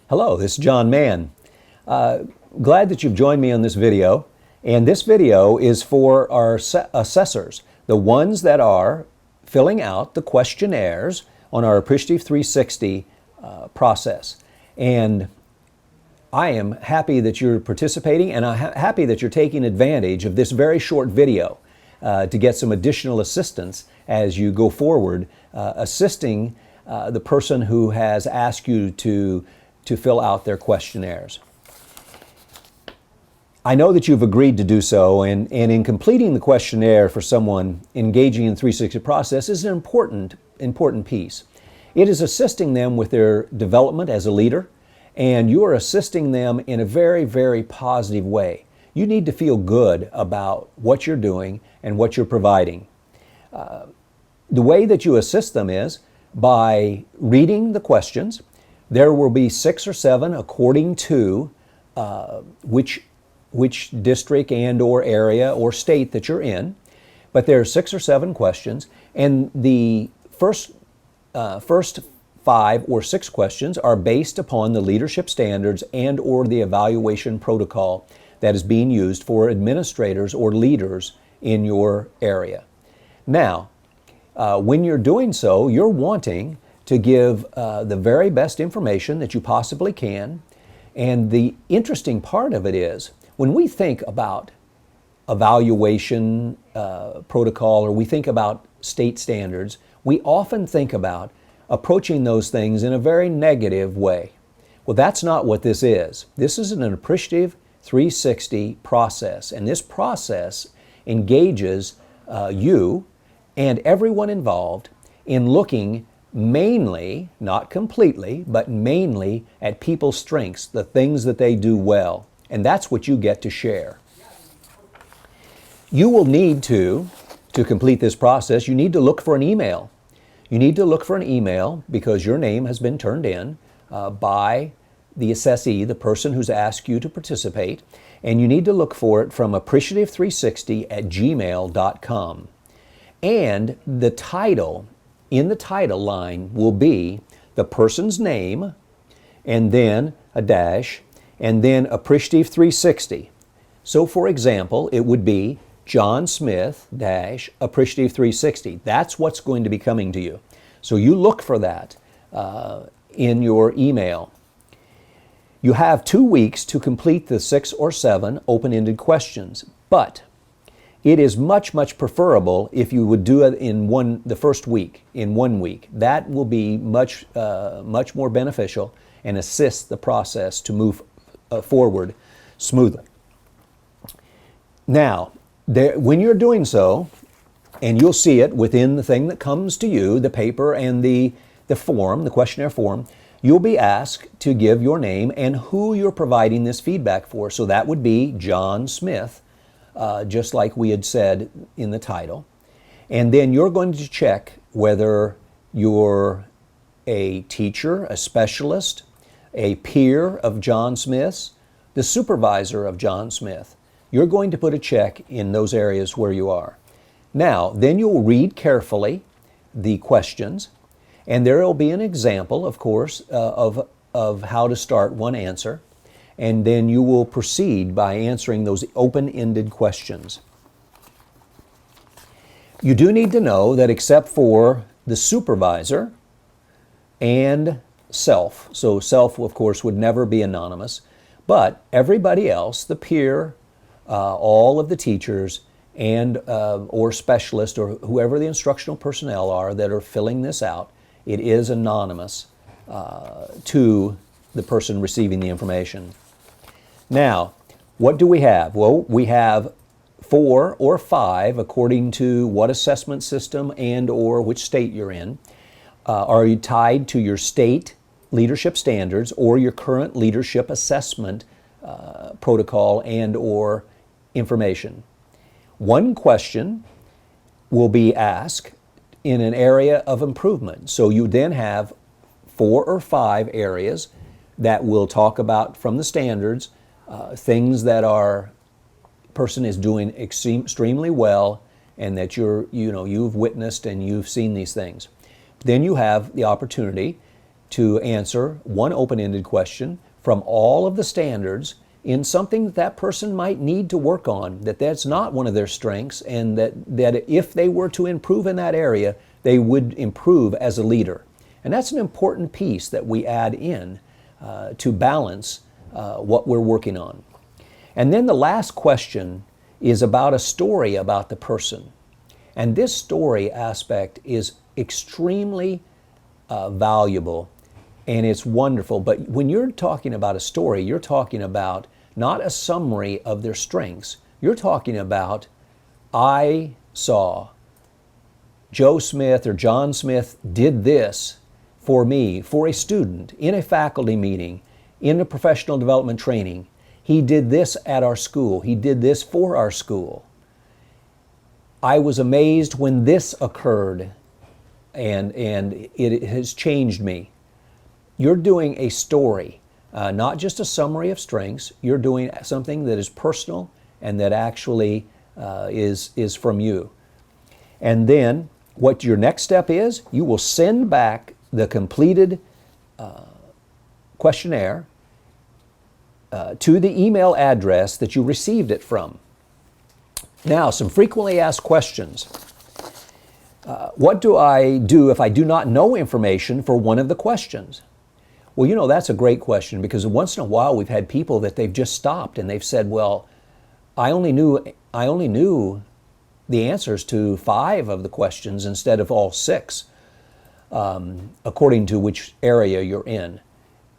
Hello, this is John Mann. Glad that you've joined me on this video. And this video is for our assessors, the ones that are filling out the questionnaires on our Appreciative 360 process. And I am happy that you're participating, and I'm happy that you're taking advantage of this very short video to get some additional assistance as you go forward, assisting the person who has asked you to fill out their questionnaires. I know that you've agreed to do so, and in completing the questionnaire for someone engaging in the 360 process is an important piece. It is assisting them with their development as a leader, and you are assisting them in a very, very positive way. You need to feel good about what you're doing and what you're providing. The way that you assist them is by reading the questions. There will be 6 or 7 according to which district and or area or state that you're in. But there are 6 or 7 questions, and the first 5 or 6 questions are based upon the leadership standards and or the evaluation protocol that is being used for administrators or leaders in your area. Now, when you're doing so, you're wanting to give the very best information that you possibly can. And the interesting part of it is, when we think about evaluation protocol, or we think about state standards, we often think about approaching those things in a very negative way. Well, that's not what this is. This is an Appreciative 360 process, and this process engages you and everyone involved in looking mainly, not completely, but mainly at people's strengths, the things that they do well. And that's what you get to share. You will need to complete this process, you need to look for an email. You need to look for an email because your name has been turned in by the assessee, the person who's asked you to participate, and you need to look for it from appreciative360@gmail.com. And the title, in the title line, will be the person's name, and then a dash, and then Appreciative 360. So for example, it would be John Smith dash Appreciative 360. That's what's going to be coming to you. So you look for that in your email. You have 2 weeks to complete the 6 or 7 open-ended questions, but it is much, much preferable if you would do it in the first week, in 1 week. That will be much more beneficial and assist the process to move forward smoothly. Now, when you're doing so, and you'll see it within the thing that comes to you, the paper and the form, the questionnaire form, you'll be asked to give your name and who you're providing this feedback for. So that would be John Smith, just like we had said in the title. And then you're going to check whether you're a teacher, a specialist, a peer of John Smith's, the supervisor of John Smith. You're going to put a check in those areas where you are. Now, then you'll read carefully the questions, and there will be an example, of course, of how to start one answer. And then you will proceed by answering those open-ended questions. You do need to know that except for the supervisor and self, so self, of course, would never be anonymous, but everybody else, the peer, all of the teachers, and or specialist, or whoever the instructional personnel are that are filling this out, it is anonymous to the person receiving the information. Now, what do we have? Well, we have 4 or 5, according to what assessment system and or which state you're in. Are you tied to your state leadership standards or your current leadership assessment protocol and or information? One question will be asked in an area of improvement. So you then have 4 or 5 areas that will talk about from the standards things that our person is doing extremely well and that you've witnessed and you've seen these things. Then you have the opportunity to answer one open-ended question from all of the standards in something that that person might need to work on, that's not one of their strengths, and that if they were to improve in that area, they would improve as a leader. And that's an important piece that we add in to balance what we're working on. And then the last question is about a story about the person. And this story aspect is extremely valuable, and it's wonderful. But when you're talking about a story, you're talking about not a summary of their strengths. You're talking about, I saw Joe Smith or John Smith did this for me, for a student, in a faculty meeting, in a professional development training. He did this at our school. He did this for our school. I was amazed when this occurred, and it has changed me. You're doing a story, not just a summary of strengths. You're doing something that is personal and that actually is from you. And then what your next step is, you will send back the completed questionnaire to the email address that you received it from. Now, some frequently asked questions. What do I do if I do not know information for one of the questions? Well, you know, that's a great question, because once in a while we've had people that they've just stopped and they've said, well, I only knew the answers to 5 of the questions instead of all 6, according to which area you're in.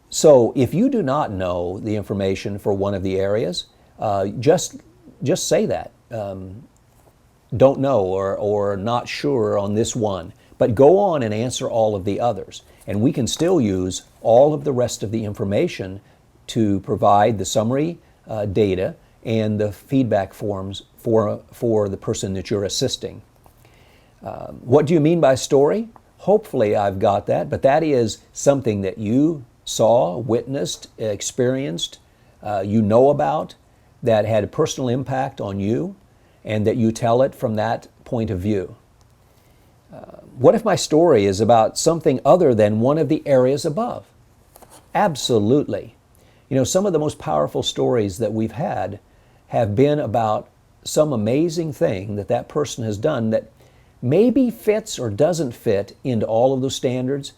So if you do not know the information for one of the areas, just say that. Don't know or not sure on this one, but go on and answer all of the others. And we can still use all of the rest of the information to provide the summary data and the feedback forms for the person that you're assisting. What do you mean by story? Hopefully I've got that, but that is something that you saw, witnessed, experienced, you know about, that had a personal impact on you, and that you tell it from that point of view. What if my story is about something other than one of the areas above? Absolutely. You know, some of the most powerful stories that we've had have been about some amazing thing that that person has done that maybe fits or doesn't fit into all of those standards,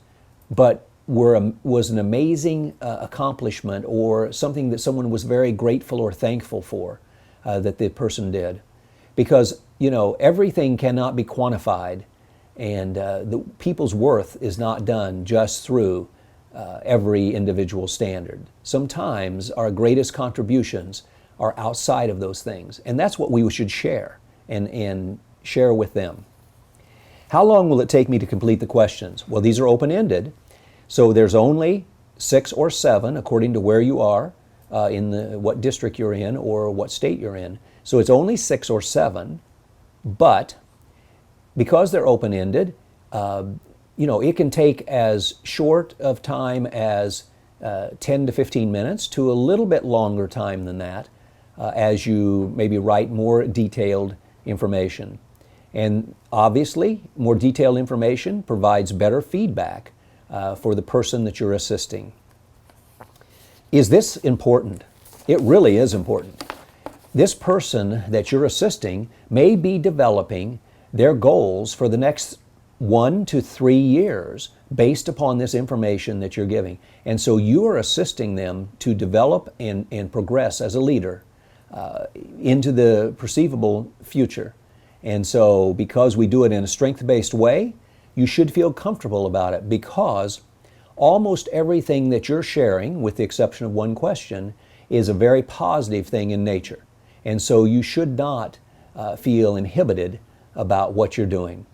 but was an amazing accomplishment, or something that someone was very grateful or thankful for that the person did. Because, you know, everything cannot be quantified, and the people's worth is not done just through every individual standard. Sometimes our greatest contributions are outside of those things, and that's what we should share and share with them. How long will it take me to complete the questions? Well, these are open-ended, so there's only 6 or 7 according to where you are in what district you're in or what state you're in. So it's only 6 or 7, but because they're open-ended, you know, it can take as short of time as 10 to 15 minutes to a little bit longer time than that as you maybe write more detailed information. And obviously, more detailed information provides better feedback for the person that you're assisting. Is this important? It really is important. This person that you're assisting may be developing their goals for the next 1 to 3 years based upon this information that you're giving. And so you are assisting them to develop and progress as a leader into the perceivable future. And so because we do it in a strength-based way, you should feel comfortable about it, because almost everything that you're sharing, with the exception of one question, is a very positive thing in nature. And so you should not feel inhibited about what you're doing,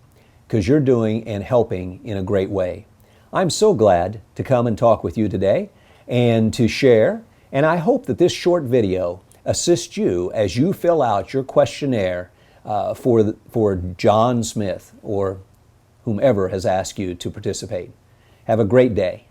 because you're doing and helping in a great way. I'm so glad to come and talk with you today and to share, and I hope that this short video assists you as you fill out your questionnaire for John Smith or whomever has asked you to participate. Have a great day.